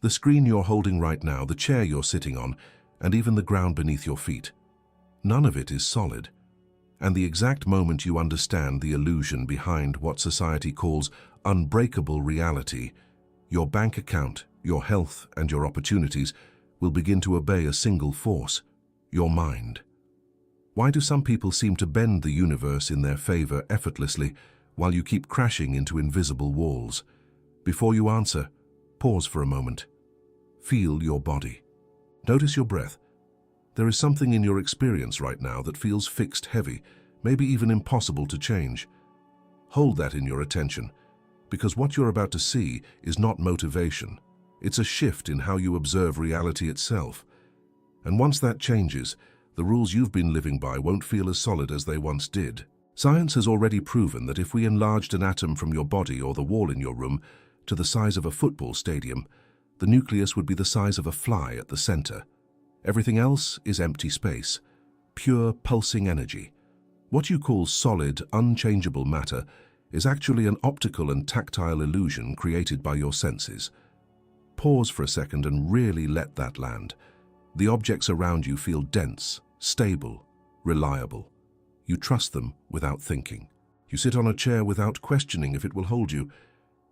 The screen you're holding right now, the chair you're sitting on, and even the ground beneath your feet. None of it is solid. And the exact moment you understand the illusion behind what society calls unbreakable reality, your bank account, your health, and your opportunities will begin to obey a single force: your mind. Why do some people seem to bend the universe in their favor effortlessly while you keep crashing into invisible walls? Before you answer, pause for a moment. Feel your body. Notice your breath. There is something in your experience right now that feels fixed, heavy, maybe even impossible to change. Hold that in your attention, because what you're about to see is not motivation. It's a shift in how you observe reality itself. And once that changes, the rules you've been living by won't feel as solid as they once did. Science has already proven that if we enlarged an atom from your body or the wall in your room to the size of a football stadium, the nucleus would be the size of a fly at the center. Everything else is empty space, pure pulsing energy. What you call solid, unchangeable matter is actually an optical and tactile illusion created by your senses. Pause for a second and really let that land. The objects around you feel dense, stable, reliable. You trust them without thinking. You sit on a chair without questioning if it will hold you.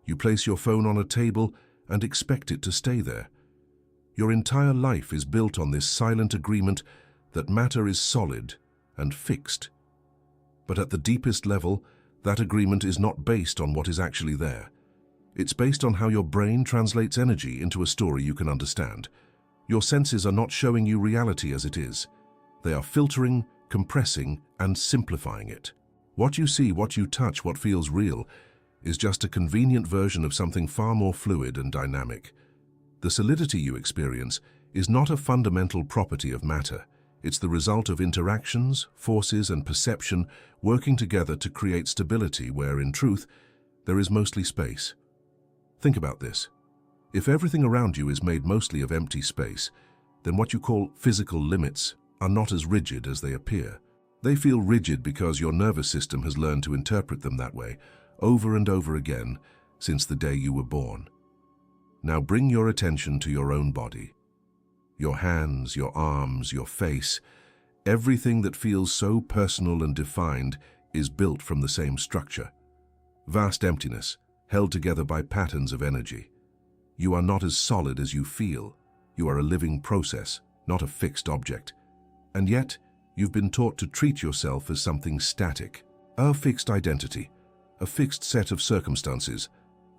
You place your phone on a table and expect it to stay there. Your entire life is built on this silent agreement that matter is solid and fixed. But at the deepest level, that agreement is not based on what is actually there. It's based on how your brain translates energy into a story you can understand. Your senses are not showing you reality as it is. They are filtering, compressing, and simplifying it. What you see, what you touch, what feels real, is just a convenient version of something far more fluid and dynamic. The solidity you experience is not a fundamental property of matter. It's the result of interactions, forces, and perception working together to create stability where, in truth, there is mostly space. Think about this. If everything around you is made mostly of empty space, then what you call physical limits are not as rigid as they appear. They feel rigid because your nervous system has learned to interpret them that way over and over again since the day you were born. Now bring your attention to your own body. Your hands, your arms, your face, everything that feels so personal and defined is built from the same structure. Vast emptiness, held together by patterns of energy. You are not as solid as you feel. You are a living process, not a fixed object. And yet, you've been taught to treat yourself as something static, a fixed identity, a fixed set of circumstances,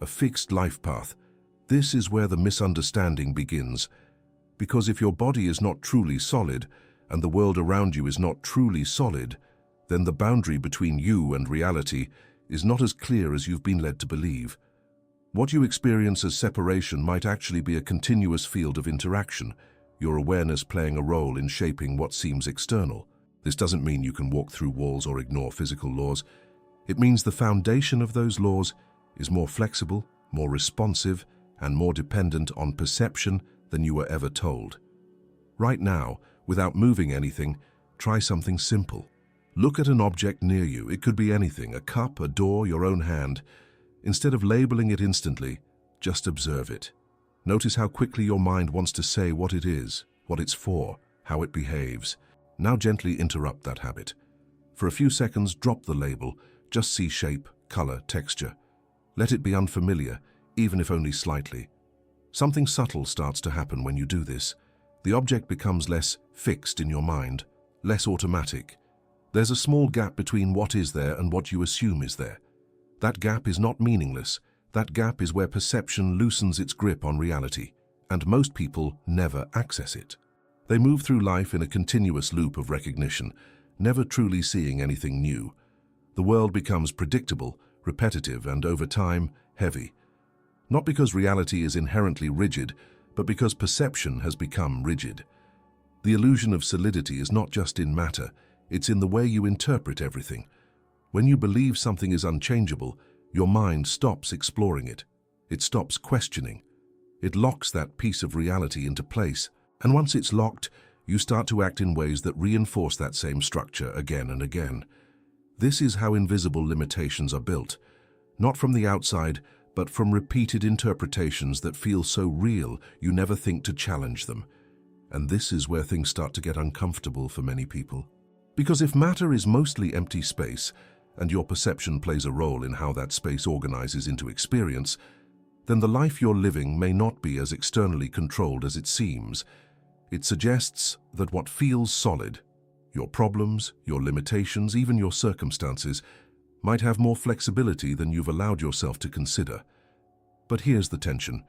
a fixed life path. This is where the misunderstanding begins. Because if your body is not truly solid, and the world around you is not truly solid, then the boundary between you and reality is not as clear as you've been led to believe. What you experience as separation might actually be a continuous field of interaction, your awareness playing a role in shaping what seems external. This doesn't mean you can walk through walls or ignore physical laws. It means the foundation of those laws is more flexible, more responsive, and more dependent on perception than you were ever told. Right now, without moving anything, try something simple. Look at an object near you. It could be anything, a cup, a door, your own hand. Instead of labeling it instantly, just observe it. Notice how quickly your mind wants to say what it is, what it's for, how it behaves. Now gently interrupt that habit. For a few seconds, drop the label. Just see shape, color, texture. Let it be unfamiliar, even if only slightly. Something subtle starts to happen when you do this. The object becomes less fixed in your mind, less automatic. There's a small gap between what is there and what you assume is there. That gap is not meaningless. That gap is where perception loosens its grip on reality, and most people never access it. They move through life in a continuous loop of recognition, never truly seeing anything new. The world becomes predictable, repetitive, and over time, heavy. Not because reality is inherently rigid, but because perception has become rigid. The illusion of solidity is not just in matter, it's in the way you interpret everything. When you believe something is unchangeable, your mind stops exploring it. It stops questioning. It locks that piece of reality into place, and once it's locked, you start to act in ways that reinforce that same structure again and again. This is how invisible limitations are built, not from the outside, but from repeated interpretations that feel so real you never think to challenge them. And this is where things start to get uncomfortable for many people. Because if matter is mostly empty space, and your perception plays a role in how that space organizes into experience, then the life you're living may not be as externally controlled as it seems. It suggests that what feels solid, your problems, your limitations, even your circumstances, might have more flexibility than you've allowed yourself to consider. But here's the tension.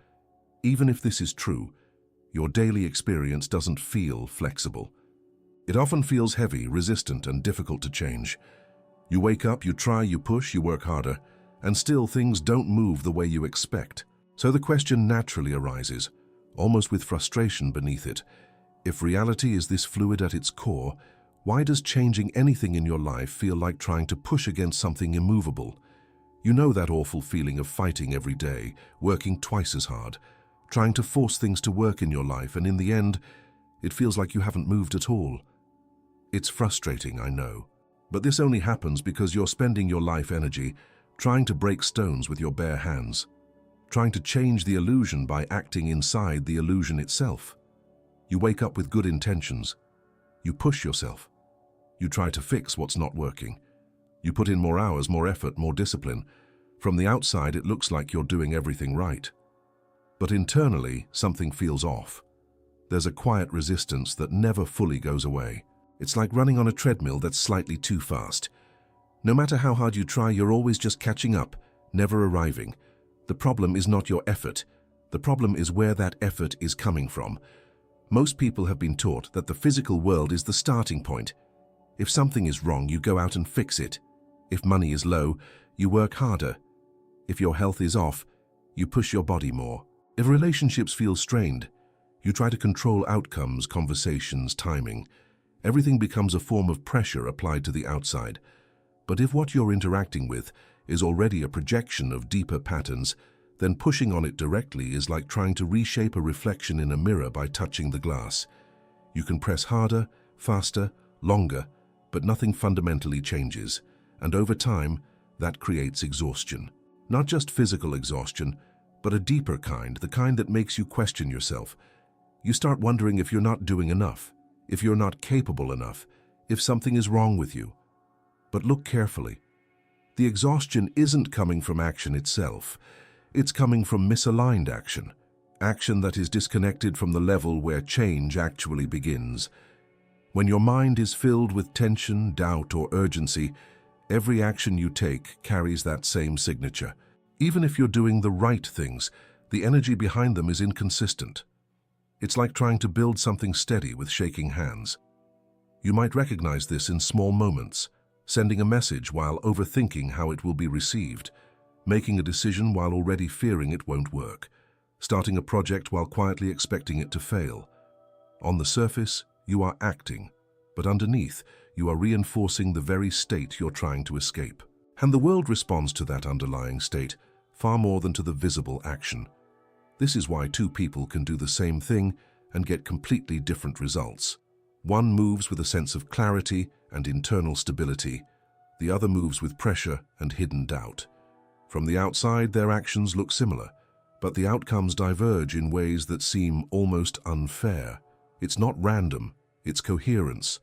Even if this is true, your daily experience doesn't feel flexible. It often feels heavy, resistant, and difficult to change. You wake up, you try, you push, you work harder, and still things don't move the way you expect. So the question naturally arises, almost with frustration beneath it. If reality is this fluid at its core, why does changing anything in your life feel like trying to push against something immovable? You know that awful feeling of fighting every day, working twice as hard, trying to force things to work in your life, and in the end, it feels like you haven't moved at all. It's frustrating, I know, but this only happens because you're spending your life energy trying to break stones with your bare hands, trying to change the illusion by acting inside the illusion itself. You wake up with good intentions. You push yourself. You try to fix what's not working. You put in more hours, more effort, more discipline. From the outside, it looks like you're doing everything right. But internally, something feels off. There's a quiet resistance that never fully goes away. It's like running on a treadmill that's slightly too fast. No matter how hard you try, you're always just catching up, never arriving. The problem is not your effort. The problem is where that effort is coming from. Most people have been taught that the physical world is the starting point. If something is wrong, you go out and fix it. If money is low, you work harder. If your health is off, you push your body more. If relationships feel strained, you try to control outcomes, conversations, timing. Everything becomes a form of pressure applied to the outside. But if what you're interacting with is already a projection of deeper patterns, then pushing on it directly is like trying to reshape a reflection in a mirror by touching the glass. You can press harder, faster, longer, but nothing fundamentally changes. And over time, that creates exhaustion. Not just physical exhaustion, but a deeper kind, the kind that makes you question yourself. You start wondering if you're not doing enough, if you're not capable enough, if something is wrong with you. But look carefully. The exhaustion isn't coming from action itself. It's coming from misaligned action, action that is disconnected from the level where change actually begins. When your mind is filled with tension, doubt, or urgency, every action you take carries that same signature. Even if you're doing the right things, the energy behind them is inconsistent. It's like trying to build something steady with shaking hands. You might recognize this in small moments, sending a message while overthinking how it will be received, making a decision while already fearing it won't work, starting a project while quietly expecting it to fail. On the surface, you are acting, but underneath, you are reinforcing the very state you're trying to escape. And the world responds to that underlying state far more than to the visible action. This is why two people can do the same thing and get completely different results. One moves with a sense of clarity and internal stability. The other moves with pressure and hidden doubt. From the outside, their actions look similar, but the outcomes diverge in ways that seem almost unfair. It's not random, it's coherence.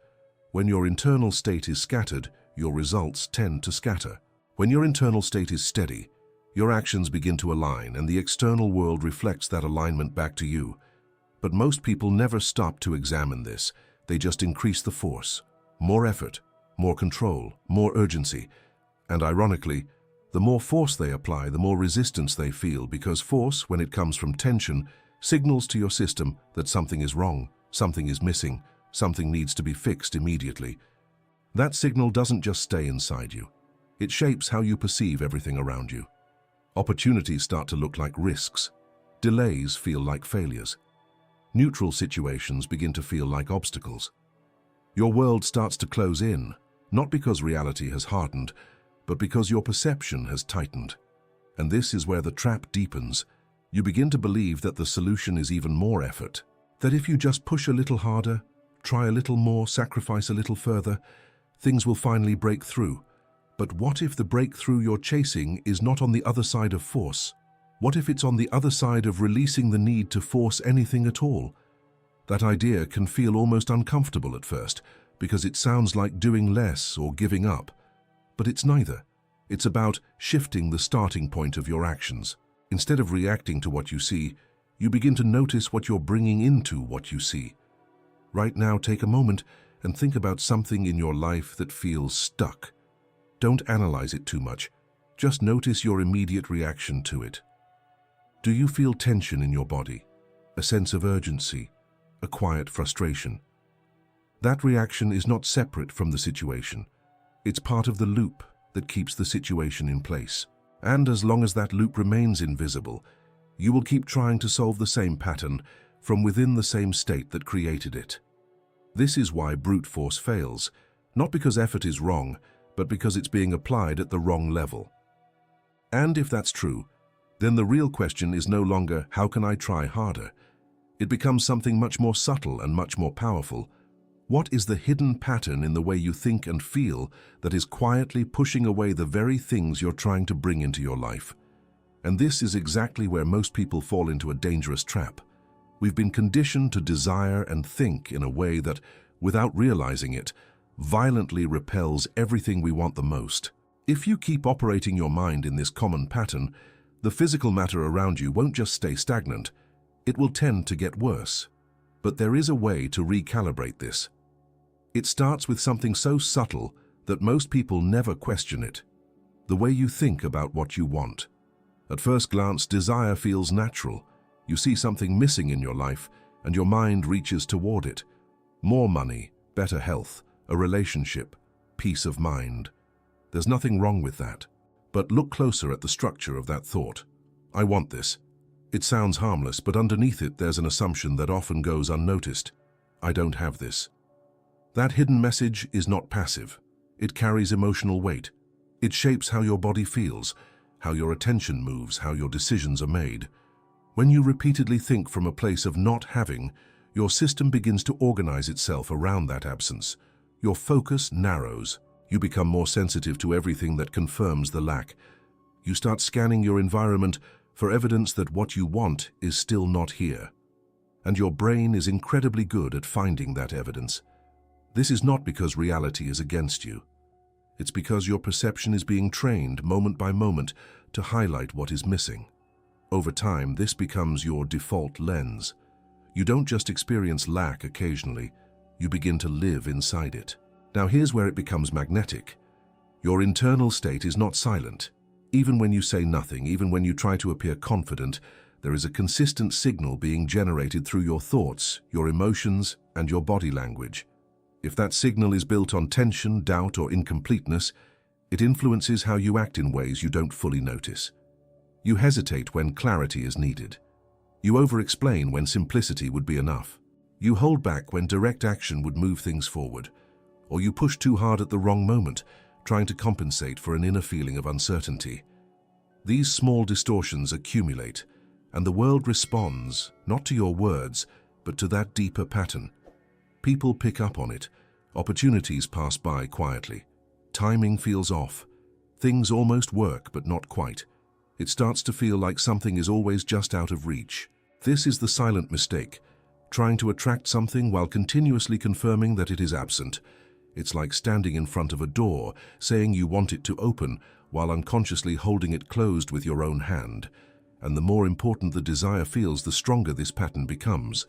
When your internal state is scattered, your results tend to scatter. When your internal state is steady, your actions begin to align, and the external world reflects that alignment back to you. But most people never stop to examine this. They just increase the force. More effort, more control, more urgency. And ironically, the more force they apply, the more resistance they feel, because force, when it comes from tension, signals to your system that something is wrong, something is missing, something needs to be fixed immediately. That signal doesn't just stay inside you. It shapes how you perceive everything around you. Opportunities start to look like risks. Delays feel like failures. Neutral situations begin to feel like obstacles. Your world starts to close in, not because reality has hardened, but because your perception has tightened. And this is where the trap deepens. You begin to believe that the solution is even more effort. That if you just push a little harder, try a little more, sacrifice a little further, things will finally break through. But what if the breakthrough you're chasing is not on the other side of force? What if it's on the other side of releasing the need to force anything at all? That idea can feel almost uncomfortable at first, because it sounds like doing less or giving up. But it's neither. It's about shifting the starting point of your actions. Instead of reacting to what you see, you begin to notice what you're bringing into what you see. Right now, take a moment and think about something in your life that feels stuck. Don't analyze it too much. Just notice your immediate reaction to it. Do you feel tension in your body? A sense of urgency? A quiet frustration? That reaction is not separate from the situation. It's part of the loop that keeps the situation in place. And as long as that loop remains invisible, you will keep trying to solve the same pattern from within the same state that created it. This is why brute force fails, not because effort is wrong, but because it's being applied at the wrong level. And if that's true, then the real question is no longer, how can I try harder? It becomes something much more subtle and much more powerful. What is the hidden pattern in the way you think and feel that is quietly pushing away the very things you're trying to bring into your life? And this is exactly where most people fall into a dangerous trap. We've been conditioned to desire and think in a way that, without realizing it, violently repels everything we want the most. If you keep operating your mind in this common pattern, the physical matter around you won't just stay stagnant, it will tend to get worse. But there is a way to recalibrate this. It starts with something so subtle that most people never question it: the way you think about what you want. At first glance, desire feels natural. You see something missing in your life, and your mind reaches toward it. More money, better health, a relationship, peace of mind. There's nothing wrong with that. But look closer at the structure of that thought. I want this. It sounds harmless, but underneath it there's an assumption that often goes unnoticed. I don't have this. That hidden message is not passive. It carries emotional weight. It shapes how your body feels, how your attention moves, how your decisions are made. When you repeatedly think from a place of not having, your system begins to organize itself around that absence. Your focus narrows. You become more sensitive to everything that confirms the lack. You start scanning your environment for evidence that what you want is still not here. And your brain is incredibly good at finding that evidence. This is not because reality is against you. It's because your perception is being trained moment by moment to highlight what is missing. Over time, this becomes your default lens. You don't just experience lack occasionally, you begin to live inside it. Now here's where it becomes magnetic. Your internal state is not silent. Even when you say nothing, even when you try to appear confident, there is a consistent signal being generated through your thoughts, your emotions, and your body language. If that signal is built on tension, doubt, or incompleteness, it influences how you act in ways you don't fully notice. You hesitate when clarity is needed. You over-explain when simplicity would be enough. You hold back when direct action would move things forward. Or you push too hard at the wrong moment, trying to compensate for an inner feeling of uncertainty. These small distortions accumulate, and the world responds, not to your words, but to that deeper pattern. People pick up on it. Opportunities pass by quietly. Timing feels off. Things almost work, but not quite. It starts to feel like something is always just out of reach. This is the silent mistake, trying to attract something while continuously confirming that it is absent. It's like standing in front of a door, saying you want it to open, while unconsciously holding it closed with your own hand. And the more important the desire feels, the stronger this pattern becomes.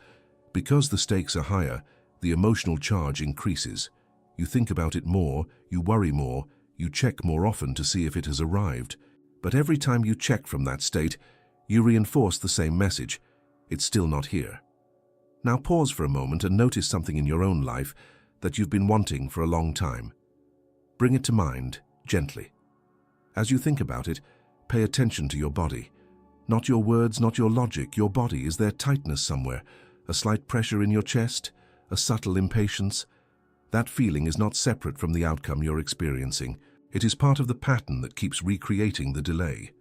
Because the stakes are higher, the emotional charge increases. You think about it more, you worry more, you check more often to see if it has arrived. But every time you check from that state, you reinforce the same message. It's still not here. Now pause for a moment and notice something in your own life that you've been wanting for a long time. Bring it to mind, gently. As you think about it, pay attention to your body. Not your words, not your logic, your body. Is there tightness somewhere? A slight pressure in your chest? A subtle impatience? That feeling is not separate from the outcome you're experiencing. It is part of the pattern that keeps recreating the delay.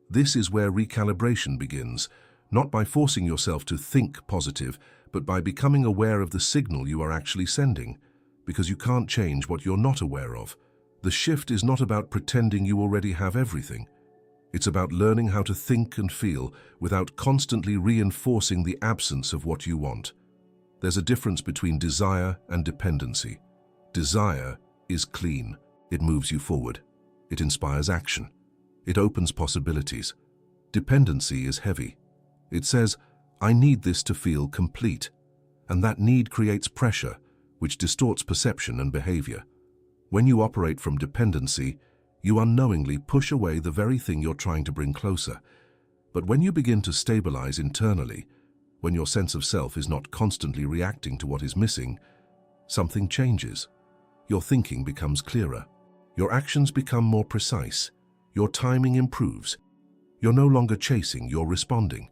This is where recalibration begins, not by forcing yourself to think positive, but by becoming aware of the signal you are actually sending, because you can't change what you're not aware of. The shift is not about pretending you already have everything. It's about learning how to think and feel without constantly reinforcing the absence of what you want. There's a difference between desire and dependency. Desire is clean. It moves you forward. It inspires action. It opens possibilities. Dependency is heavy. It says, I need this to feel complete. And that need creates pressure, which distorts perception and behavior. When you operate from dependency, you unknowingly push away the very thing you're trying to bring closer. But when you begin to stabilize internally, when your sense of self is not constantly reacting to what is missing, something changes. Your thinking becomes clearer. Your actions become more precise. Your timing improves. You're no longer chasing, you're responding.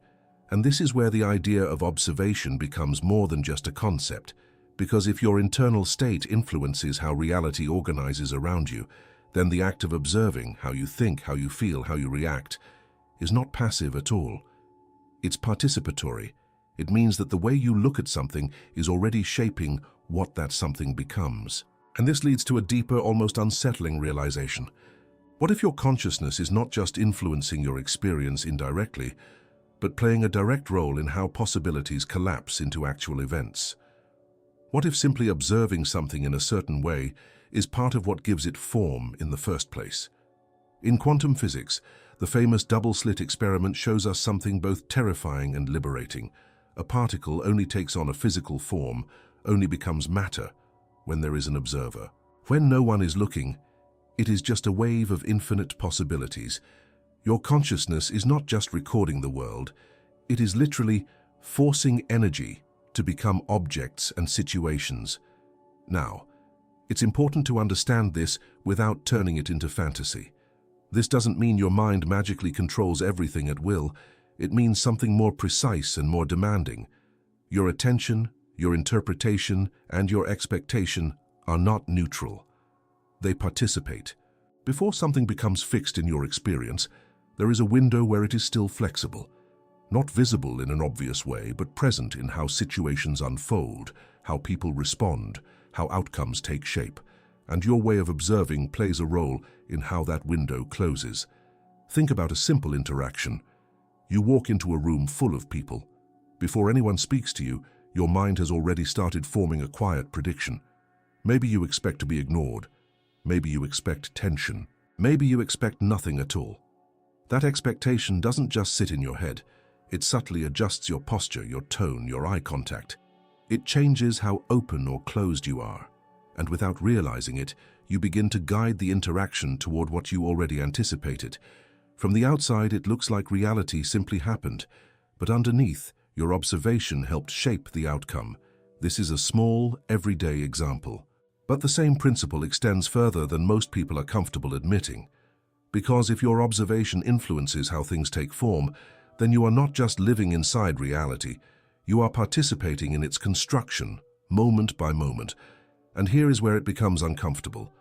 And this is where the idea of observation becomes more than just a concept, because if your internal state influences how reality organizes around you, then the act of observing how you think, how you feel, how you react, is not passive at all. It's participatory. It means that the way you look at something is already shaping what that something becomes. And this leads to a deeper, almost unsettling realization. What if your consciousness is not just influencing your experience indirectly, but playing a direct role in how possibilities collapse into actual events? What if simply observing something in a certain way is part of what gives it form in the first place? In quantum physics, the famous double-slit experiment shows us something both terrifying and liberating. A particle only takes on a physical form, only becomes matter, when there is an observer. When no one is looking, it is just a wave of infinite possibilities. Your consciousness is not just recording the world, it is literally forcing energy to become objects and situations. Now, it's important to understand this without turning it into fantasy. This doesn't mean your mind magically controls everything at will. It means something more precise and more demanding. Your attention, your interpretation, and your expectation are not neutral. They participate. Before something becomes fixed in your experience, there is a window where it is still flexible. Not visible in an obvious way, but present in how situations unfold, how people respond, how outcomes take shape. And your way of observing plays a role in how that window closes. Think about a simple interaction. You walk into a room full of people. Before anyone speaks to you, your mind has already started forming a quiet prediction. Maybe you expect to be ignored. Maybe you expect tension. Maybe you expect nothing at all. That expectation doesn't just sit in your head. It subtly adjusts your posture, your tone, your eye contact. It changes how open or closed you are. And without realizing it, you begin to guide the interaction toward what you already anticipated. From the outside, it looks like reality simply happened, but underneath, your observation helped shape the outcome. This is a small, everyday example. But the same principle extends further than most people are comfortable admitting. Because if your observation influences how things take form, then you are not just living inside reality, you are participating in its construction, moment by moment. And here is where it becomes uncomfortable.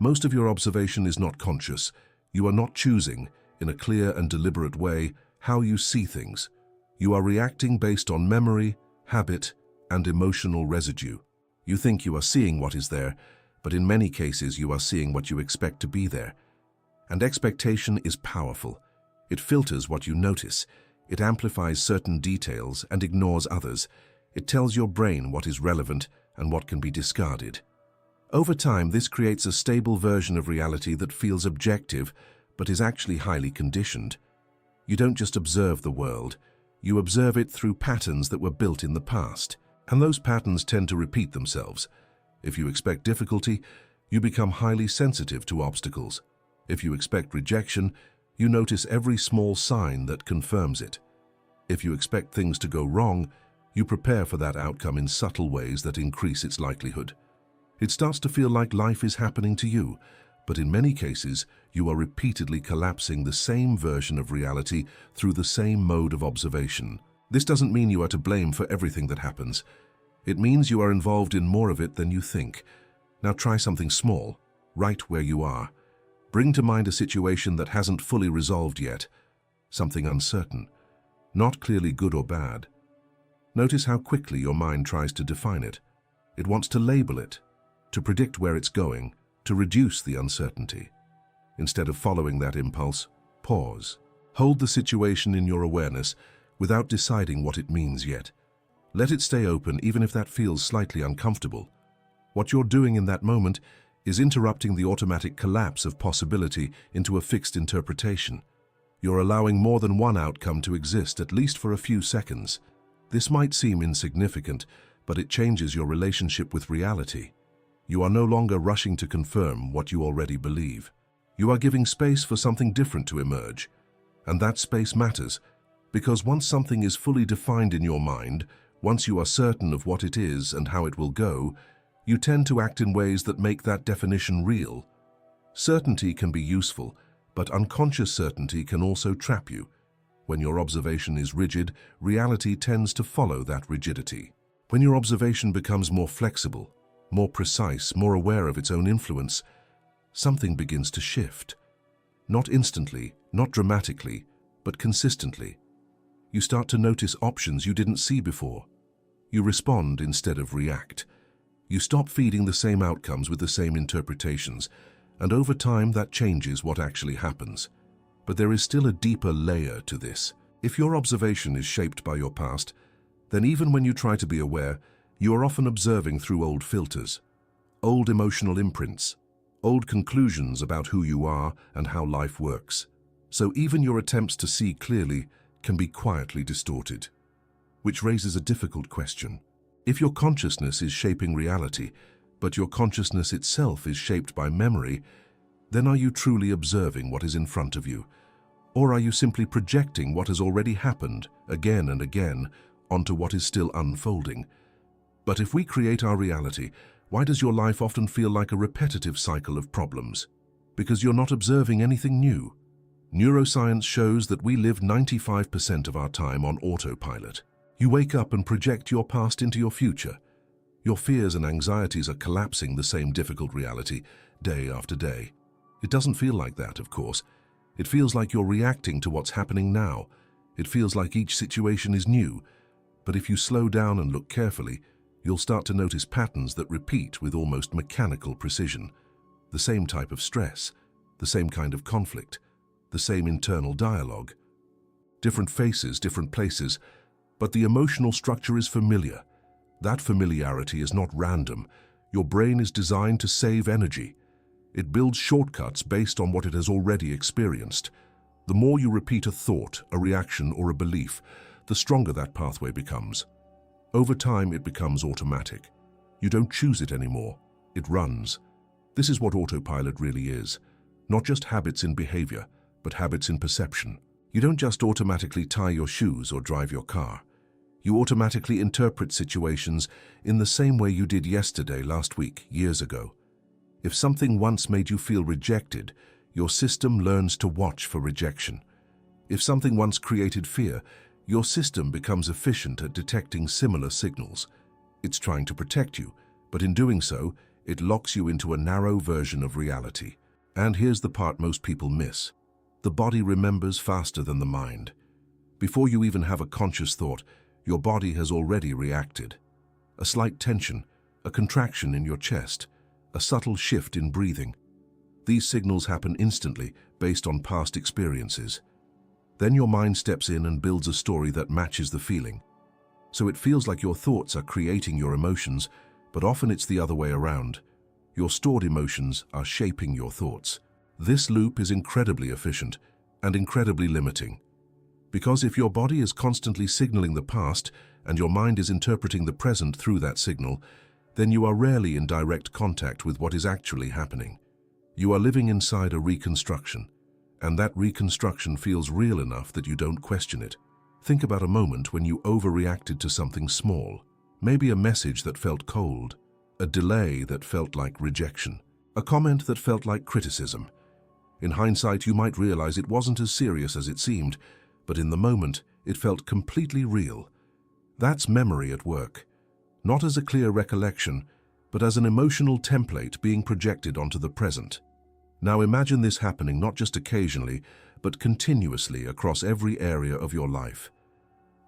Most of your observation is not conscious. You are not choosing, in a clear and deliberate way, how you see things. You are reacting based on memory, habit, and emotional residue. You think you are seeing what is there, but in many cases you are seeing what you expect to be there. And expectation is powerful. It filters what you notice. It amplifies certain details and ignores others. It tells your brain what is relevant and what can be discarded. Over time, this creates a stable version of reality that feels objective, but is actually highly conditioned. You don't just observe the world, you observe it through patterns that were built in the past. And those patterns tend to repeat themselves. If you expect difficulty, you become highly sensitive to obstacles. If you expect rejection, you notice every small sign that confirms it. If you expect things to go wrong, you prepare for that outcome in subtle ways that increase its likelihood. It starts to feel like life is happening to you, but in many cases, you are repeatedly collapsing the same version of reality through the same mode of observation. This doesn't mean you are to blame for everything that happens. It means you are involved in more of it than you think. Now try something small, right where you are. Bring to mind a situation that hasn't fully resolved yet, something uncertain, not clearly good or bad. Notice how quickly your mind tries to define it. It wants to label it, to predict where it's going, to reduce the uncertainty. Instead of following that impulse, pause. Hold the situation in your awareness without deciding what it means yet. Let it stay open even if that feels slightly uncomfortable. What you're doing in that moment is interrupting the automatic collapse of possibility into a fixed interpretation. You're allowing more than one outcome to exist, at least for a few seconds. This might seem insignificant, but it changes your relationship with reality. You are no longer rushing to confirm what you already believe. You are giving space for something different to emerge. And that space matters, because once something is fully defined in your mind, once you are certain of what it is and how it will go, you tend to act in ways that make that definition real. Certainty can be useful, but unconscious certainty can also trap you. When your observation is rigid, reality tends to follow that rigidity. When your observation becomes more flexible, more precise, more aware of its own influence, something begins to shift. Not instantly, not dramatically, but consistently. You start to notice options you didn't see before. You respond instead of react. You stop feeding the same outcomes with the same interpretations, and over time that changes what actually happens. But there is still a deeper layer to this. If your observation is shaped by your past, then even when you try to be aware, you are often observing through old filters, old emotional imprints, old conclusions about who you are and how life works. So even your attempts to see clearly can be quietly distorted. Which raises a difficult question. If your consciousness is shaping reality, but your consciousness itself is shaped by memory, then are you truly observing what is in front of you? Or are you simply projecting what has already happened again and again onto what is still unfolding? But if we create our reality, why does your life often feel like a repetitive cycle of problems? Because you're not observing anything new. Neuroscience shows that we live 95% of our time on autopilot. You wake up and project your past into your future. Your fears and anxieties are collapsing the same difficult reality day after day. It doesn't feel like that, of course. It feels like you're reacting to what's happening now. It feels like each situation is new. But if you slow down and look carefully, you'll start to notice patterns that repeat with almost mechanical precision. The same type of stress, the same kind of conflict, the same internal dialogue. Different faces, different places, but the emotional structure is familiar. That familiarity is not random. Your brain is designed to save energy. It builds shortcuts based on what it has already experienced. The more you repeat a thought, a reaction, or a belief, the stronger that pathway becomes. Over time, it becomes automatic. You don't choose it anymore. It runs. This is what autopilot really is. Not just habits in behavior, but habits in perception. You don't just automatically tie your shoes or drive your car. You automatically interpret situations in the same way you did yesterday, last week, years ago. If something once made you feel rejected, your system learns to watch for rejection. If something once created fear, your system becomes efficient at detecting similar signals. It's trying to protect you, but in doing so, it locks you into a narrow version of reality. And here's the part most people miss. The body remembers faster than the mind. Before you even have a conscious thought, your body has already reacted. A slight tension, a contraction in your chest, a subtle shift in breathing. These signals happen instantly based on past experiences. Then your mind steps in and builds a story that matches the feeling. So it feels like your thoughts are creating your emotions, but often it's the other way around. Your stored emotions are shaping your thoughts. This loop is incredibly efficient and incredibly limiting. Because if your body is constantly signaling the past and your mind is interpreting the present through that signal, then you are rarely in direct contact with what is actually happening. You are living inside a reconstruction, and that reconstruction feels real enough that you don't question it. Think about a moment when you overreacted to something small, maybe a message that felt cold, a delay that felt like rejection, a comment that felt like criticism. In hindsight, you might realize it wasn't as serious as it seemed, but in the moment, it felt completely real. That's memory at work, not as a clear recollection, but as an emotional template being projected onto the present. Now imagine this happening not just occasionally, but continuously across every area of your life.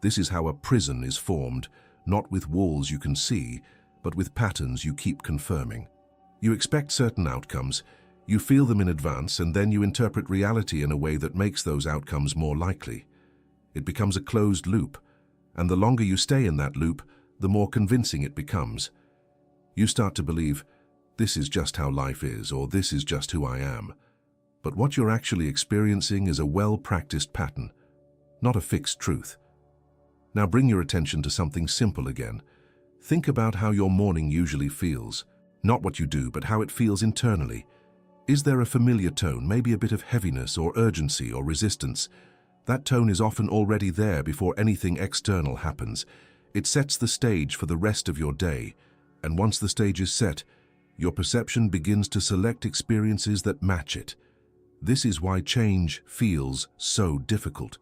This is how a prison is formed, not with walls you can see, but with patterns you keep confirming. You expect certain outcomes, You feel them in advance, and then you interpret reality in a way that makes those outcomes more likely. It becomes a closed loop, and the longer you stay in that loop, the more convincing it becomes. You start to believe, this is just how life is, or this is just who I am. But what you're actually experiencing is a well-practiced pattern, not a fixed truth. Now bring your attention to something simple again. Think about how your morning usually feels. Not what you do, but how it feels internally. Is there a familiar tone, maybe a bit of heaviness or urgency or resistance? That tone is often already there before anything external happens. It sets the stage for the rest of your day, and once the stage is set, your perception begins to select experiences that match it. This is why change feels so difficult,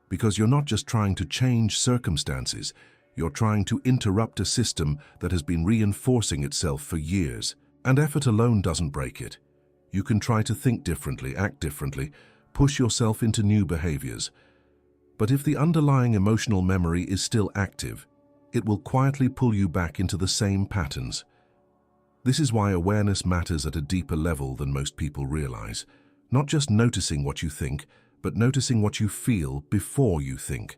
because you're not just trying to change circumstances, you're trying to interrupt a system that has been reinforcing itself for years. And effort alone doesn't break it. You can try to think differently, act differently, push yourself into new behaviors. But if the underlying emotional memory is still active, it will quietly pull you back into the same patterns. This is why awareness matters at a deeper level than most people realize. Not just noticing what you think, but noticing what you feel before you think.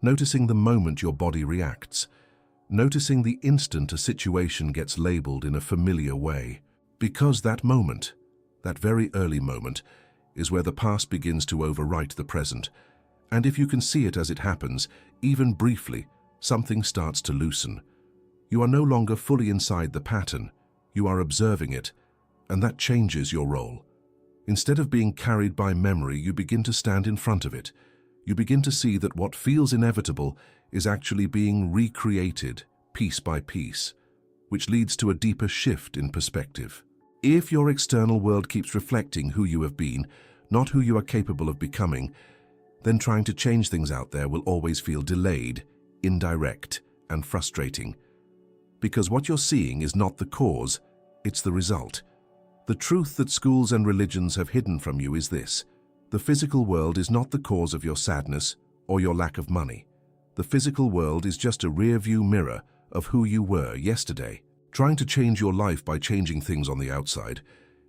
Noticing the moment your body reacts. Noticing the instant a situation gets labeled in a familiar way. Because that moment, that very early moment, is where the past begins to overwrite the present. And if you can see it as it happens, even briefly, something starts to loosen. You are no longer fully inside the pattern, you are observing it, and that changes your role. Instead of being carried by memory, you begin to stand in front of it. You begin to see that what feels inevitable is actually being recreated piece by piece, which leads to a deeper shift in perspective. If your external world keeps reflecting who you have been, not who you are capable of becoming, then trying to change things out there will always feel delayed, indirect, and frustrating. Because what you're seeing is not the cause, it's the result. The truth that schools and religions have hidden from you is this: the physical world is not the cause of your sadness or your lack of money. The physical world is just a rear-view mirror of who you were yesterday. Trying to change your life by changing things on the outside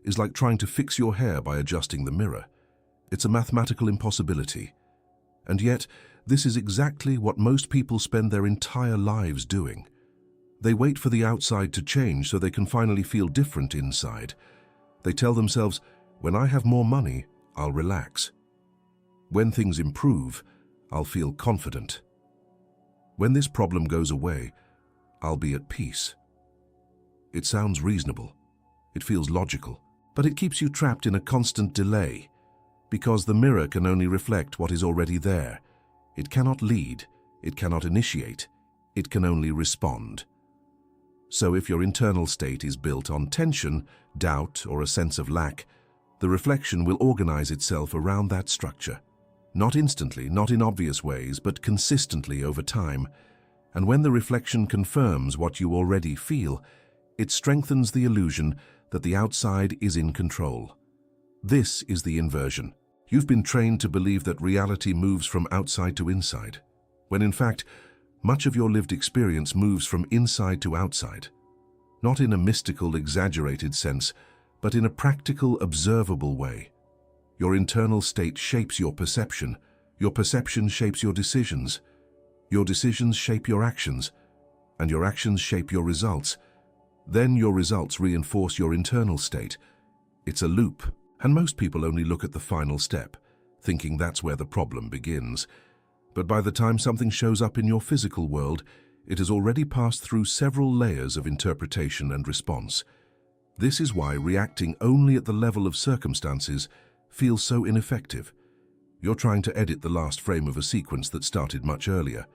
is like trying to fix your hair by adjusting the mirror. It's a mathematical impossibility. And yet, this is exactly what most people spend their entire lives doing. They wait for the outside to change so they can finally feel different inside. They tell themselves, when I have more money, I'll relax. When things improve, I'll feel confident. When this problem goes away, I'll be at peace. It sounds reasonable. It feels logical. But it keeps you trapped in a constant delay, because the mirror can only reflect what is already there. It cannot lead. It cannot initiate. It can only respond. So if your internal state is built on tension, doubt, or a sense of lack, the reflection will organize itself around that structure. Not instantly, not in obvious ways, but consistently over time. And when the reflection confirms what you already feel, it strengthens the illusion that the outside is in control. This is the inversion. You've been trained to believe that reality moves from outside to inside, when in fact, much of your lived experience moves from inside to outside. Not in a mystical, exaggerated sense, but in a practical, observable way. Your internal state shapes your perception shapes your decisions shape your actions, and your actions shape your results. Then your results reinforce your internal state. It's a loop, and most people only look at the final step, thinking that's where the problem begins. But by the time something shows up in your physical world, it has already passed through several layers of interpretation and response. This is why reacting only at the level of circumstances feels so ineffective. You're trying to edit the last frame of a sequence that started much earlier.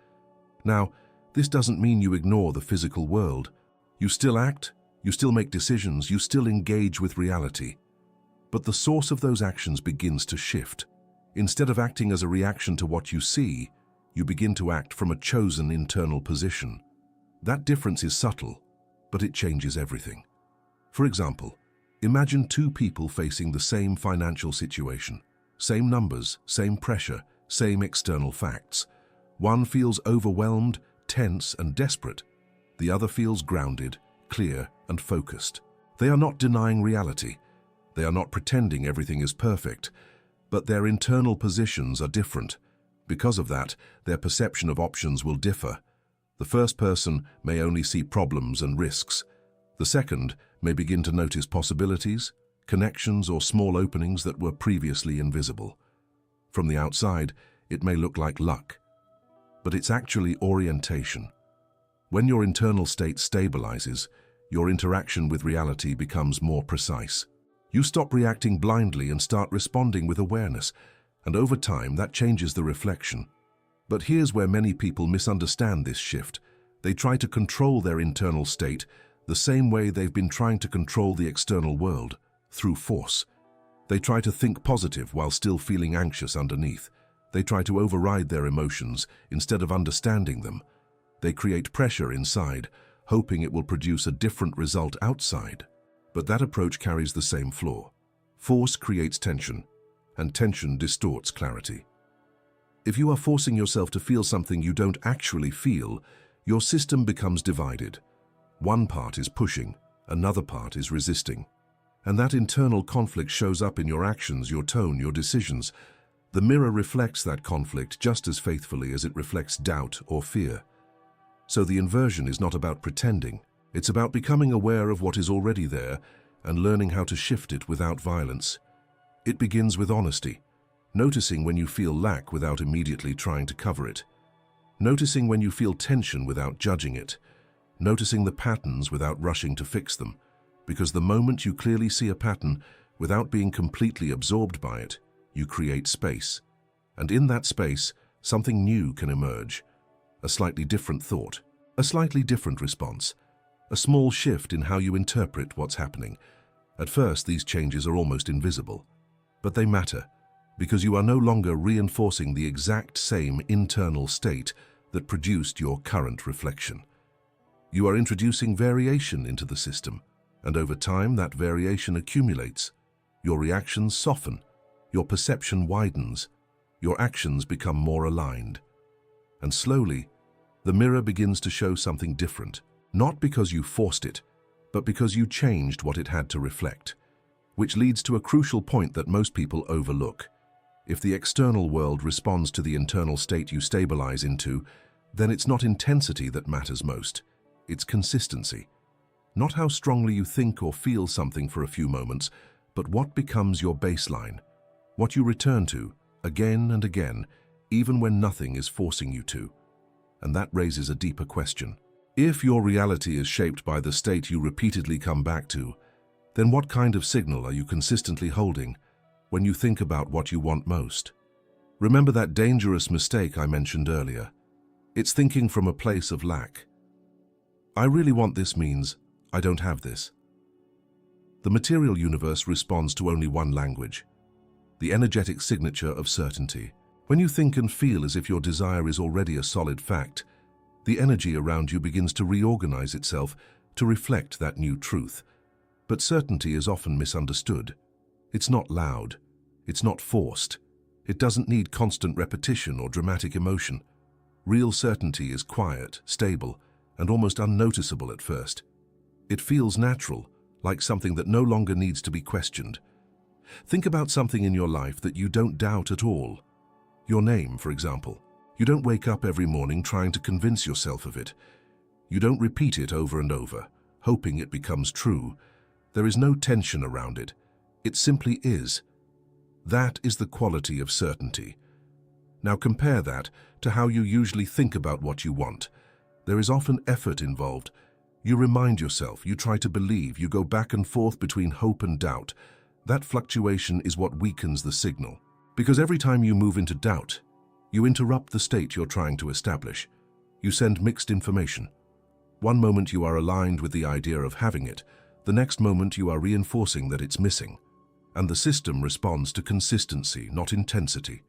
Now, this doesn't mean you ignore the physical world. You still act, you still make decisions, you still engage with reality. But the source of those actions begins to shift. Instead of acting as a reaction to what you see, you begin to act from a chosen internal position. That difference is subtle, but it changes everything. For example, imagine two people facing the same financial situation. Same numbers, same pressure, same external facts. One feels overwhelmed, tense, and desperate. The other feels grounded, clear, and focused. They are not denying reality. They are not pretending everything is perfect, but their internal positions are different. Because of that, their perception of options will differ. The first person may only see problems and risks. The second may begin to notice possibilities, connections, or small openings that were previously invisible. From the outside, it may look like luck, but it's actually orientation. When your internal state stabilizes, your interaction with reality becomes more precise. You stop reacting blindly and start responding with awareness, and over time that changes the reflection. But here's where many people misunderstand this shift. They try to control their internal state the same way they've been trying to control the external world, through force. They try to think positive while still feeling anxious underneath. They try to override their emotions instead of understanding them. They create pressure inside, hoping it will produce a different result outside. But that approach carries the same flaw. Force creates tension, and tension distorts clarity. If you are forcing yourself to feel something you don't actually feel, your system becomes divided. One part is pushing, another part is resisting. And that internal conflict shows up in your actions, your tone, your decisions. The mirror reflects that conflict just as faithfully as it reflects doubt or fear. So the inversion is not about pretending. It's about becoming aware of what is already there and learning how to shift it without violence. It begins with honesty, noticing when you feel lack without immediately trying to cover it, noticing when you feel tension without judging it, noticing the patterns without rushing to fix them, because the moment you clearly see a pattern without being completely absorbed by it, you create space. And in that space, something new can emerge, a slightly different thought, a slightly different response, a small shift in how you interpret what's happening. At first, these changes are almost invisible, but they matter because you are no longer reinforcing the exact same internal state that produced your current reflection. You are introducing variation into the system, and over time that variation accumulates. Your reactions soften, your perception widens, your actions become more aligned. And slowly, the mirror begins to show something different, not because you forced it, but because you changed what it had to reflect, which leads to a crucial point that most people overlook. If the external world responds to the internal state you stabilize into, then it's not intensity that matters most, it's consistency. Not how strongly you think or feel something for a few moments, but what becomes your baseline, what you return to again and again, even when nothing is forcing you to. And that raises a deeper question. If your reality is shaped by the state you repeatedly come back to, then what kind of signal are you consistently holding when you think about what you want most? Remember that dangerous mistake I mentioned earlier. It's thinking from a place of lack. I really want this means I don't have this. The material universe responds to only one language, the energetic signature of certainty. When you think and feel as if your desire is already a solid fact, the energy around you begins to reorganize itself to reflect that new truth. But certainty is often misunderstood. It's not loud. It's not forced. It doesn't need constant repetition or dramatic emotion. Real certainty is quiet, stable, and almost unnoticeable at first. It feels natural, like something that no longer needs to be questioned. Think about something in your life that you don't doubt at all. Your name, for example. You don't wake up every morning trying to convince yourself of it. You don't repeat it over and over, hoping it becomes true. There is no tension around it. It simply is. That is the quality of certainty. Now compare that to how you usually think about what you want. There is often effort involved. You remind yourself, you try to believe, you go back and forth between hope and doubt. That fluctuation is what weakens the signal. Because every time you move into doubt, you interrupt the state you're trying to establish. You send mixed information. One moment you are aligned with the idea of having it, the next moment you are reinforcing that it's missing. And the system responds to consistency, not intensity.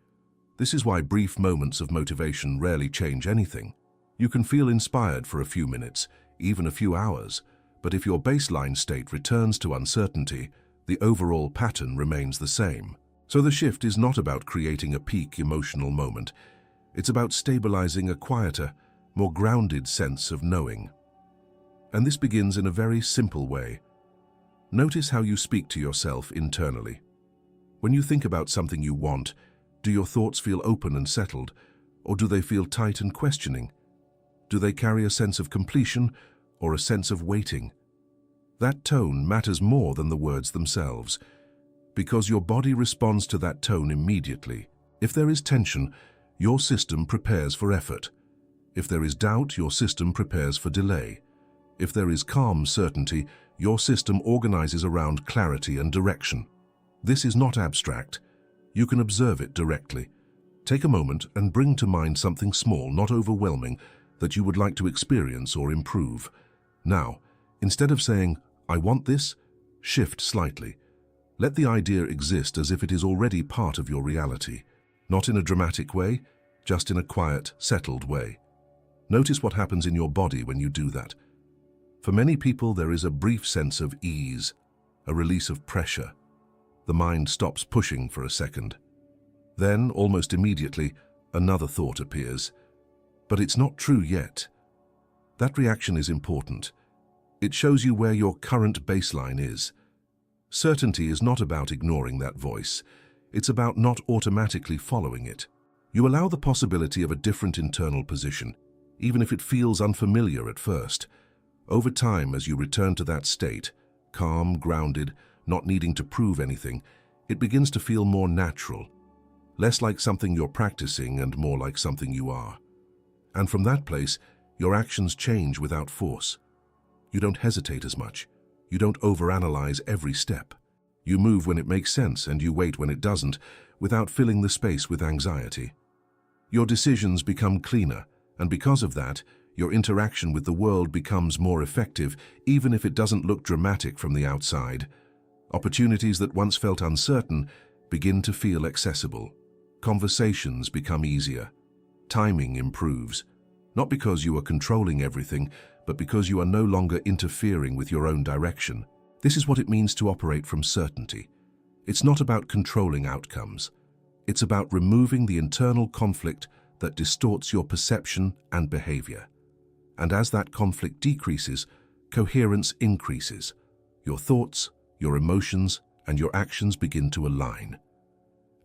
This is why brief moments of motivation rarely change anything. You can feel inspired for a few minutes, even a few hours, but if your baseline state returns to uncertainty, the overall pattern remains the same. So the shift is not about creating a peak emotional moment. It's about stabilizing a quieter, more grounded sense of knowing. And this begins in a very simple way. Notice how you speak to yourself internally. When you think about something you want, do your thoughts feel open and settled, or do they feel tight and questioning? Do they carry a sense of completion or a sense of waiting? That tone matters more than the words themselves, because your body responds to that tone immediately. If there is tension, your system prepares for effort. If there is doubt, your system prepares for delay. If there is calm certainty, your system organizes around clarity and direction. This is not abstract. You can observe it directly. Take a moment and bring to mind something small, not overwhelming, that you would like to experience or improve. Now, instead of saying, "I want this," shift slightly. Let the idea exist as if it is already part of your reality, not in a dramatic way, just in a quiet, settled way. Notice what happens in your body when you do that. For many people, there is a brief sense of ease, a release of pressure. The mind stops pushing for a second. Then, almost immediately, another thought appears. But it's not true yet. That reaction is important. It shows you where your current baseline is. Certainty is not about ignoring that voice. It's about not automatically following it. You allow the possibility of a different internal position, even if it feels unfamiliar at first. Over time, as you return to that state, calm, grounded, not needing to prove anything, it begins to feel more natural, less like something you're practicing and more like something you are. And from that place, your actions change without force. You don't hesitate as much. You don't overanalyze every step. You move when it makes sense and you wait when it doesn't, without filling the space with anxiety. Your decisions become cleaner, and because of that, your interaction with the world becomes more effective, even if it doesn't look dramatic from the outside. Opportunities that once felt uncertain begin to feel accessible. Conversations become easier. Timing improves, not because you are controlling everything, but because you are no longer interfering with your own direction. This is what it means to operate from certainty. It's not about controlling outcomes. It's about removing the internal conflict that distorts your perception and behavior. And as that conflict decreases, coherence increases. Your thoughts, your emotions, and your actions begin to align.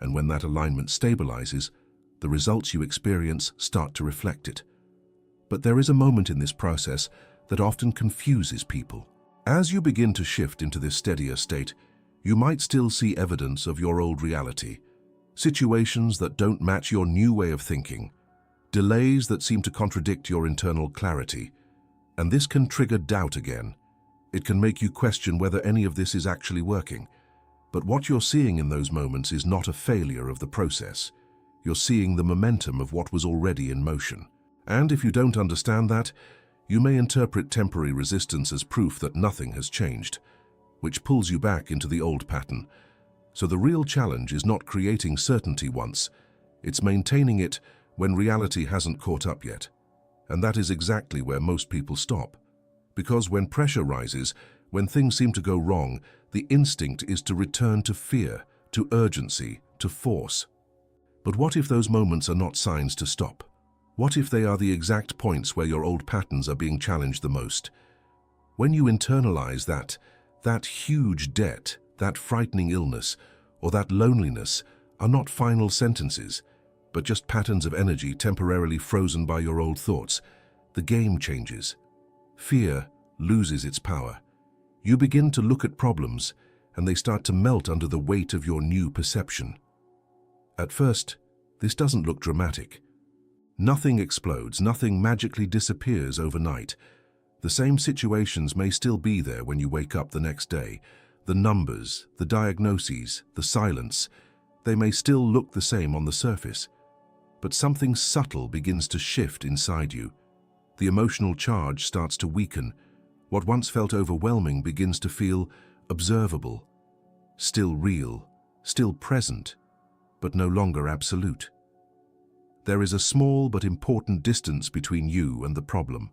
And when that alignment stabilizes, the results you experience start to reflect it. But there is a moment in this process that often confuses people. As you begin to shift into this steadier state, you might still see evidence of your old reality, situations that don't match your new way of thinking, delays that seem to contradict your internal clarity, and this can trigger doubt again. It can make you question whether any of this is actually working. But what you're seeing in those moments is not a failure of the process. You're seeing the momentum of what was already in motion. And if you don't understand that, you may interpret temporary resistance as proof that nothing has changed, which pulls you back into the old pattern. So the real challenge is not creating certainty once, it's maintaining it when reality hasn't caught up yet. And that is exactly where most people stop. Because when pressure rises, when things seem to go wrong, the instinct is to return to fear, to urgency, to force. But what if those moments are not signs to stop? What if they are the exact points where your old patterns are being challenged the most? When you internalize that huge debt, that frightening illness, or that loneliness are not final sentences, but just patterns of energy temporarily frozen by your old thoughts, the game changes. Fear loses its power. You begin to look at problems, and they start to melt under the weight of your new perception. At first, this doesn't look dramatic. Nothing explodes, nothing magically disappears overnight. The same situations may still be there when you wake up the next day. The numbers, the diagnoses, the silence, they may still look the same on the surface. But something subtle begins to shift inside you. The emotional charge starts to weaken. What once felt overwhelming begins to feel observable, still real, still present, but no longer absolute. There is a small but important distance between you and the problem.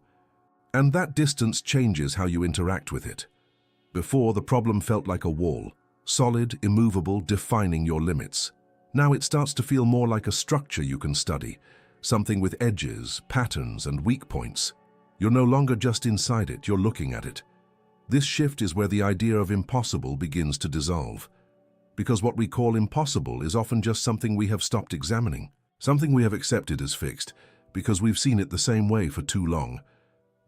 And that distance changes how you interact with it. Before, the problem felt like a wall, solid, immovable, defining your limits. Now it starts to feel more like a structure you can study, something with edges, patterns, and weak points. You're no longer just inside it, you're looking at it. This shift is where the idea of impossible begins to dissolve. Because what we call impossible is often just something we have stopped examining, something we have accepted as fixed, because we've seen it the same way for too long.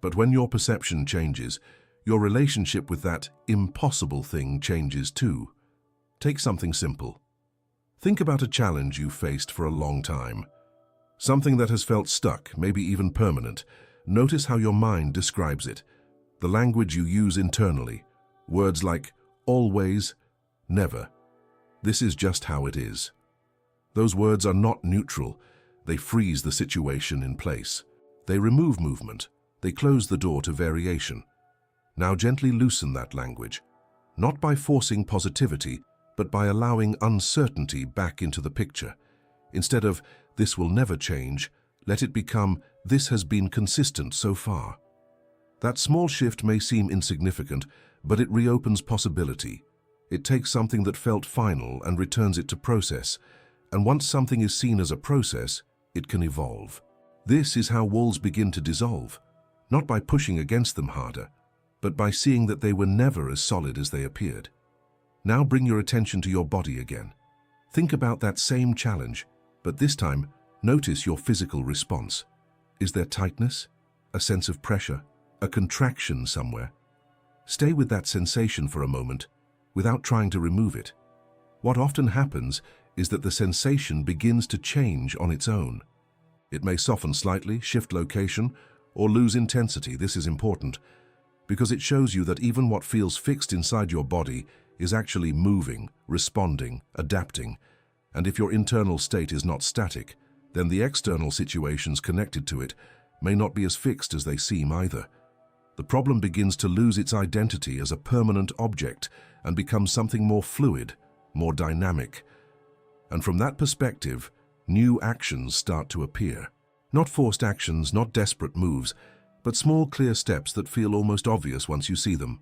But when your perception changes, your relationship with that impossible thing changes too. Take something simple. Think about a challenge you've faced for a long time. Something that has felt stuck, maybe even permanent. Notice how your mind describes it. The language you use internally. Words like always, never. This is just how it is. Those words are not neutral. They freeze the situation in place. They remove movement. They close the door to variation. Now gently loosen that language, not by forcing positivity, but by allowing uncertainty back into the picture. Instead of, "This will never change," let it become, "This has been consistent so far." That small shift may seem insignificant, but it reopens possibility. It takes something that felt final and returns it to process. And once something is seen as a process, it can evolve. This is how walls begin to dissolve, not by pushing against them harder, but by seeing that they were never as solid as they appeared. Now bring your attention to your body again. Think about that same challenge, but this time, notice your physical response. Is there tightness? A sense of pressure? A contraction somewhere? Stay with that sensation for a moment, without trying to remove it. What often happens is that the sensation begins to change on its own. It may soften slightly, shift location, or lose intensity. This is important, because it shows you that even what feels fixed inside your body is actually moving, responding, adapting. And if your internal state is not static, then the external situations connected to it may not be as fixed as they seem either. The problem begins to lose its identity as a permanent object and becomes something more fluid, more dynamic. And from that perspective, new actions start to appear. Not forced actions, not desperate moves, but small, clear steps that feel almost obvious once you see them.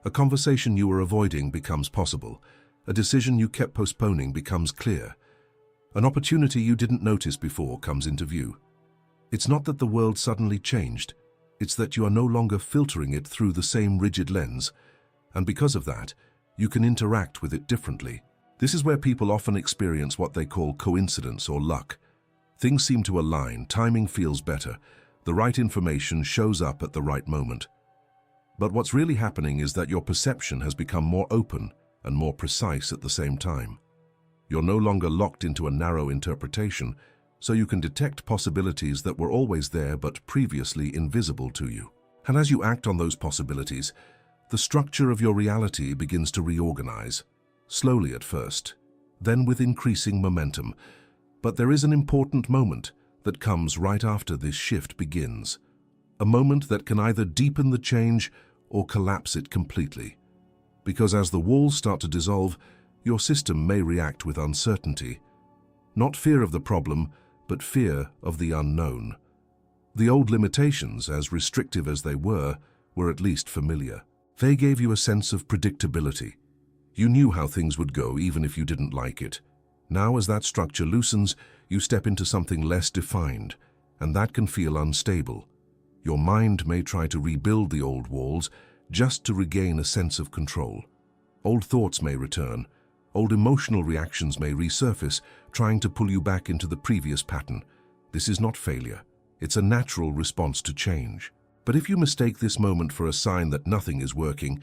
A conversation you were avoiding becomes possible. A decision you kept postponing becomes clear. An opportunity you didn't notice before comes into view. It's not that the world suddenly changed. It's that you are no longer filtering it through the same rigid lens. And because of that, you can interact with it differently. This is where people often experience what they call coincidence or luck. Things seem to align, timing feels better, the right information shows up at the right moment. But what's really happening is that your perception has become more open and more precise at the same time. You're no longer locked into a narrow interpretation, so you can detect possibilities that were always there but previously invisible to you. And as you act on those possibilities, the structure of your reality begins to reorganize, slowly at first, then with increasing momentum. But there is an important moment that comes right after this shift begins. A moment that can either deepen the change or collapse it completely. Because as the walls start to dissolve, your system may react with uncertainty. Not fear of the problem, but fear of the unknown. The old limitations, as restrictive as they were at least familiar. They gave you a sense of predictability. You knew how things would go even if you didn't like it. Now, as that structure loosens, you step into something less defined, and that can feel unstable. Your mind may try to rebuild the old walls just to regain a sense of control. Old thoughts may return. Old emotional reactions may resurface, trying to pull you back into the previous pattern. This is not failure. It's a natural response to change. But if you mistake this moment for a sign that nothing is working,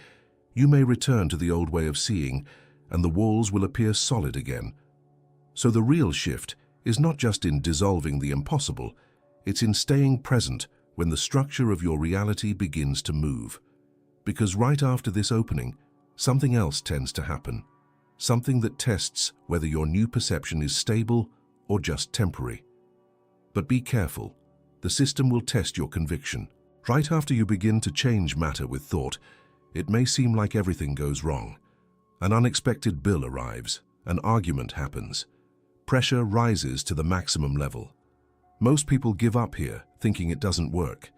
you may return to the old way of seeing, and the walls will appear solid again. So the real shift is not just in dissolving the impossible, it's in staying present when the structure of your reality begins to move. Because right after this opening, something else tends to happen. Something that tests whether your new perception is stable or just temporary. But be careful. The system will test your conviction. Right after you begin to change matter with thought, it may seem like everything goes wrong. An unexpected bill arrives. An argument happens. Pressure rises to the maximum level. Most people give up here, thinking it doesn't work.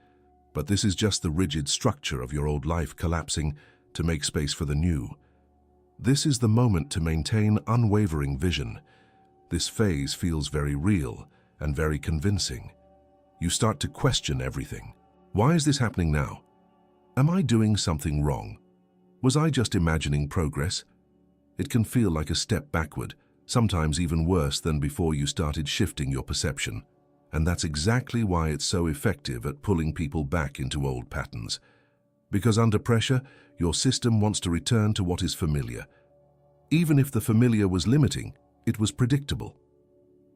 But this is just the rigid structure of your old life collapsing to make space for the new. This is the moment to maintain unwavering vision. This phase feels very real and very convincing. You start to question everything. Why is this happening now? Am I doing something wrong? Was I just imagining progress? It can feel like a step backward, sometimes even worse than before you started shifting your perception. And that's exactly why it's so effective at pulling people back into old patterns. Because under pressure, your system wants to return to what is familiar. Even if the familiar was limiting, it was predictable.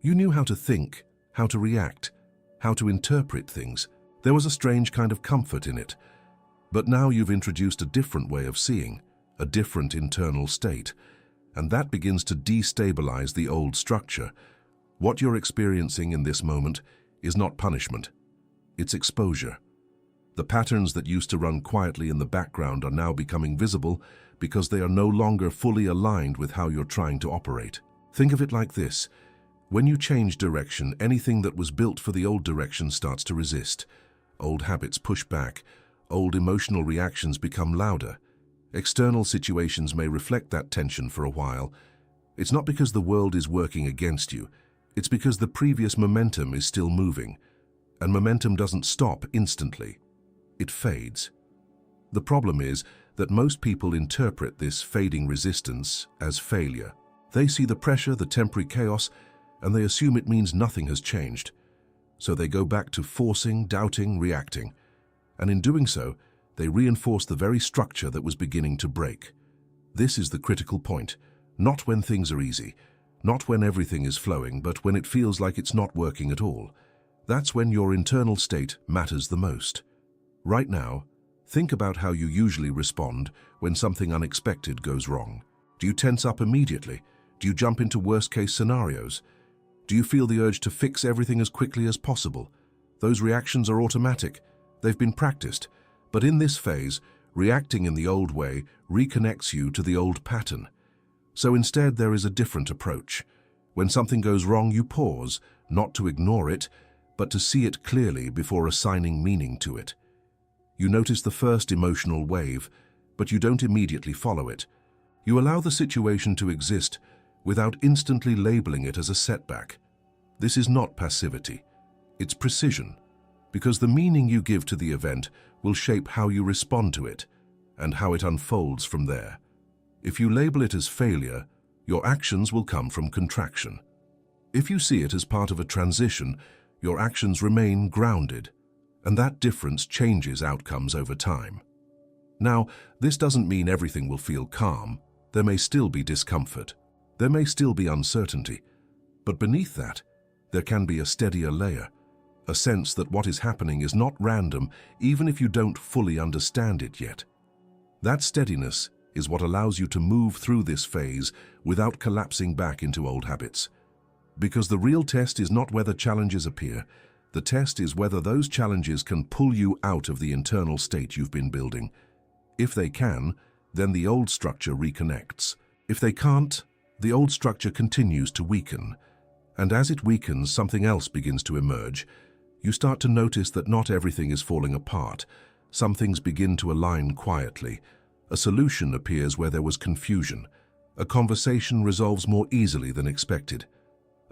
You knew how to think, how to react, how to interpret things. There was a strange kind of comfort in it. But now you've introduced a different way of seeing, a different internal state, and that begins to destabilize the old structure. What you're experiencing in this moment is not punishment, it's exposure. The patterns that used to run quietly in the background are now becoming visible because they are no longer fully aligned with how you're trying to operate. Think of it like this. When you change direction, anything that was built for the old direction starts to resist. Old habits push back. Old emotional reactions become louder. External situations may reflect that tension for a while. It's not because the world is working against you. It's because the previous momentum is still moving. And momentum doesn't stop instantly. It fades. The problem is that most people interpret this fading resistance as failure. They see the pressure, the temporary chaos, and they assume it means nothing has changed. So they go back to forcing, doubting, reacting. And in doing so, they reinforce the very structure that was beginning to break. This is the critical point. Not when things are easy, not when everything is flowing, but when it feels like it's not working at all. That's when your internal state matters the most. Right now, think about how you usually respond when something unexpected goes wrong. Do you tense up immediately? Do you jump into worst-case scenarios? Do you feel the urge to fix everything as quickly as possible? Those reactions are automatic. They've been practiced. But in this phase, reacting in the old way reconnects you to the old pattern. So instead, there is a different approach. When something goes wrong, you pause, not to ignore it, but to see it clearly before assigning meaning to it. You notice the first emotional wave, but you don't immediately follow it. You allow the situation to exist without instantly labeling it as a setback. This is not passivity. It's precision, because the meaning you give to the event will shape how you respond to it and how it unfolds from there. If you label it as failure, your actions will come from contraction. If you see it as part of a transition, your actions remain grounded, and that difference changes outcomes over time. Now, this doesn't mean everything will feel calm. There may still be discomfort. There may still be uncertainty. But beneath that, there can be a steadier layer, a sense that what is happening is not random, even if you don't fully understand it yet. That steadiness is what allows you to move through this phase without collapsing back into old habits. Because the real test is not whether challenges appear. The test is whether those challenges can pull you out of the internal state you've been building. If they can, then the old structure reconnects. If they can't, the old structure continues to weaken. And as it weakens, something else begins to emerge. You start to notice that not everything is falling apart. Some things begin to align quietly. A solution appears where there was confusion. A conversation resolves more easily than expected.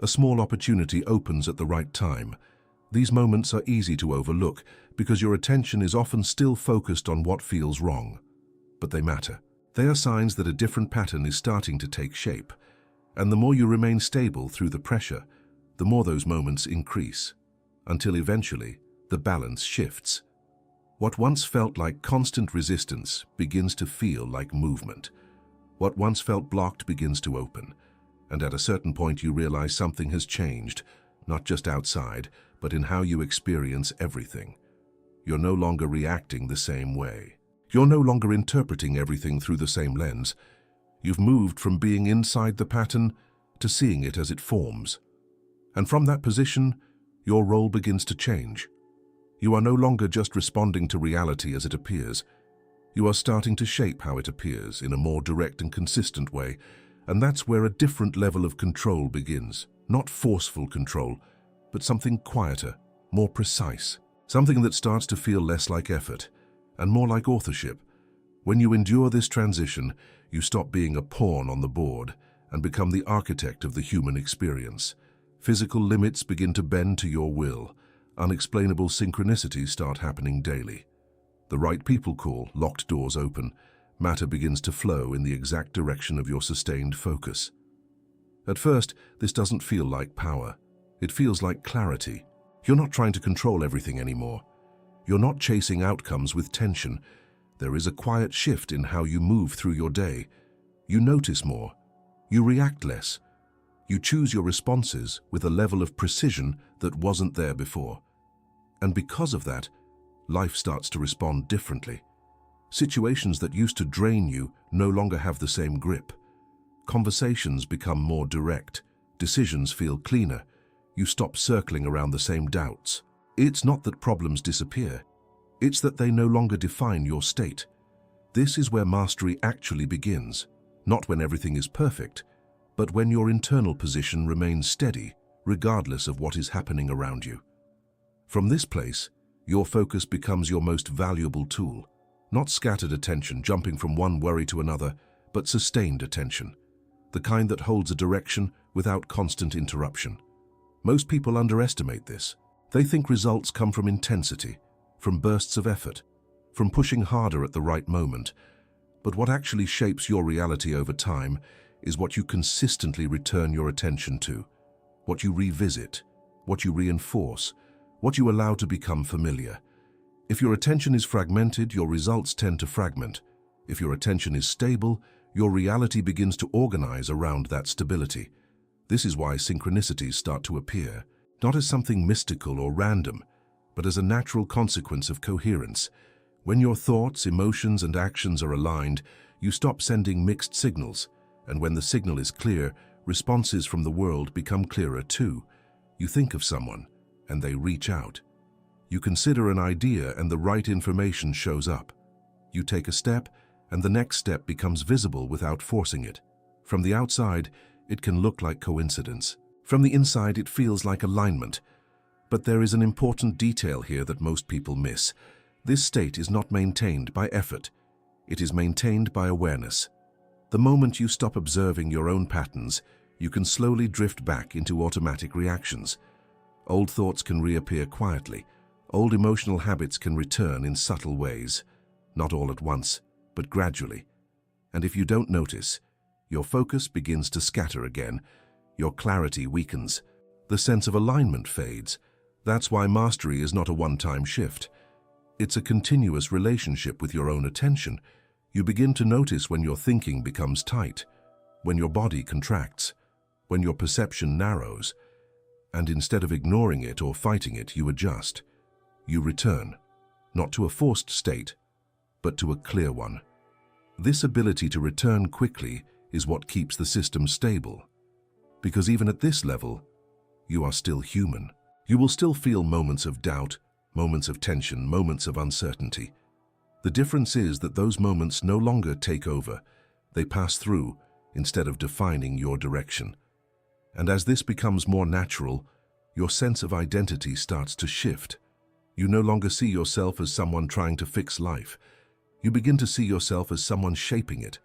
A small opportunity opens at the right time. These moments are easy to overlook because your attention is often still focused on what feels wrong. But they matter. They are signs that a different pattern is starting to take shape. And the more you remain stable through the pressure, the more those moments increase, until eventually the balance shifts. What once felt like constant resistance begins to feel like movement. What once felt blocked begins to open. And at a certain point you realize something has changed, not just outside, but in how you experience everything. You're no longer reacting the same way. You're no longer interpreting everything through the same lens. You've moved from being inside the pattern to seeing it as it forms. And from that position, your role begins to change. You are no longer just responding to reality as it appears. You are starting to shape how it appears in a more direct and consistent way, and that's where a different level of control begins. Not forceful control, but something quieter, more precise. Something that starts to feel less like effort and more like authorship. When you endure this transition, you stop being a pawn on the board and become the architect of the human experience. Physical limits begin to bend to your will. Unexplainable synchronicities start happening daily. The right people call, locked doors open, Matter begins to flow in the exact direction of your sustained focus. At first, this doesn't feel like power. It feels like clarity. You're not trying to control everything anymore. You're not chasing outcomes with tension. There is a quiet shift in how you move through your day. You notice more. You react less. You choose your responses with a level of precision that wasn't there before. And because of that, life starts to respond differently. Situations that used to drain you no longer have the same grip. Conversations become more direct. Decisions feel cleaner. You stop circling around the same doubts. It's not that problems disappear. It's that they no longer define your state. This is where mastery actually begins, not when everything is perfect, but when your internal position remains steady, regardless of what is happening around you. From this place, your focus becomes your most valuable tool. Not scattered attention jumping from one worry to another, but sustained attention, the kind that holds a direction without constant interruption. Most people underestimate this. They think results come from intensity, from bursts of effort, from pushing harder at the right moment. But what actually shapes your reality over time is what you consistently return your attention to, what you revisit, what you reinforce, what you allow to become familiar. If your attention is fragmented, your results tend to fragment. If your attention is stable, your reality begins to organize around that stability. This is why synchronicities start to appear, not as something mystical or random, but as a natural consequence of coherence. When your thoughts, emotions, and actions are aligned, you stop sending mixed signals, and when the signal is clear, responses from the world become clearer too. You think of someone, and they reach out. You consider an idea, and the right information shows up. You take a step, and the next step becomes visible without forcing it. From the outside, it can look like coincidence. From the inside, it feels like alignment. But there is an important detail here that most people miss. This state is not maintained by effort. It is maintained by awareness. The moment you stop observing your own patterns, you can slowly drift back into automatic reactions. Old thoughts can reappear quietly. Old emotional habits can return in subtle ways. Not all at once, but gradually. And if you don't notice, your focus begins to scatter again. Your clarity weakens. The sense of alignment fades. That's why mastery is not a one-time shift. It's a continuous relationship with your own attention. You begin to notice when your thinking becomes tight, when your body contracts, when your perception narrows, and instead of ignoring it or fighting it, you adjust. You return, not to a forced state, but to a clear one. This ability to return quickly is what keeps the system stable. Because even at this level, you are still human. You will still feel moments of doubt, moments of tension, moments of uncertainty. The difference is that those moments no longer take over. They pass through instead of defining your direction. And as this becomes more natural, your sense of identity starts to shift. You no longer see yourself as someone trying to fix life. You begin to see yourself as someone shaping it,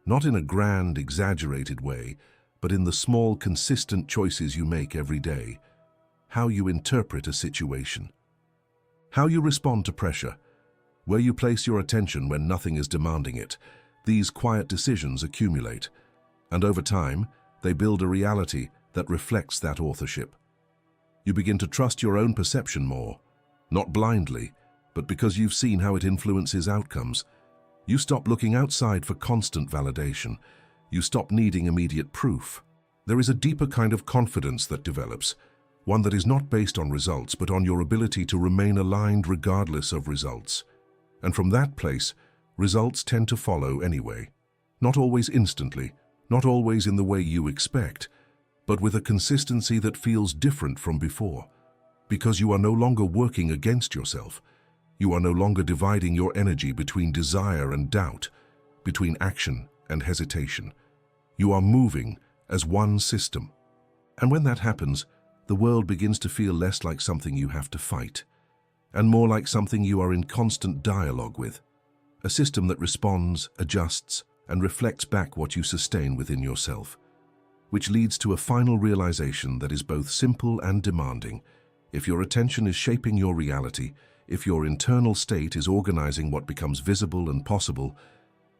not in a grand, exaggerated way, but in the small, consistent choices you make every day. How you interpret a situation, how you respond to pressure, where you place your attention when nothing is demanding it. These quiet decisions accumulate, and over time, they build a reality that reflects that authorship. You begin to trust your own perception more, not blindly, but because you've seen how it influences outcomes. You stop looking outside for constant validation. You stop needing immediate proof. There is a deeper kind of confidence that develops, one that is not based on results, but on your ability to remain aligned regardless of results. And from that place, results tend to follow anyway. Not always instantly, not always in the way you expect, but with a consistency that feels different from before. Because you are no longer working against yourself. You are no longer dividing your energy between desire and doubt, between action and hesitation. You are moving as one system. And when that happens, the world begins to feel less like something you have to fight, and more like something you are in constant dialogue with. A system that responds, adjusts, and reflects back what you sustain within yourself, which leads to a final realization that is both simple and demanding. If your attention is shaping your reality, if your internal state is organizing what becomes visible and possible,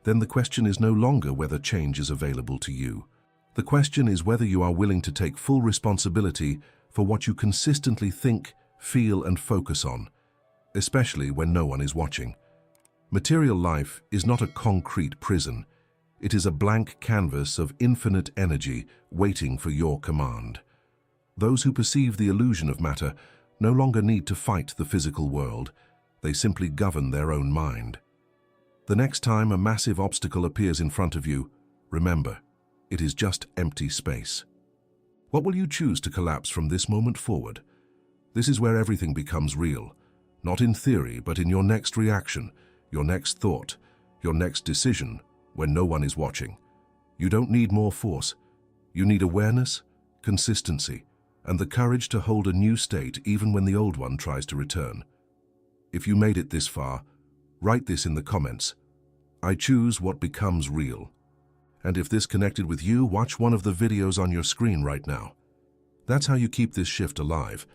then the question is no longer whether change is available to you. The question is whether you are willing to take full responsibility for what you consistently think, feel, and focus on, especially when no one is watching. Material life is not a concrete prison. It is a blank canvas of infinite energy waiting for your command. Those who perceive the illusion of matter no longer need to fight the physical world. They simply govern their own mind. The next time a massive obstacle appears in front of you, remember, it is just empty space. What will you choose to collapse from this moment forward? This is where everything becomes real, not in theory, but in your next reaction, your next thought, your next decision, when no one is watching. You don't need more force. You need awareness, consistency, and the courage to hold a new state even when the old one tries to return. If you made it this far, write this in the comments. I choose what becomes real. And if this connected with you, watch one of the videos on your screen right now. That's how you keep this shift alive.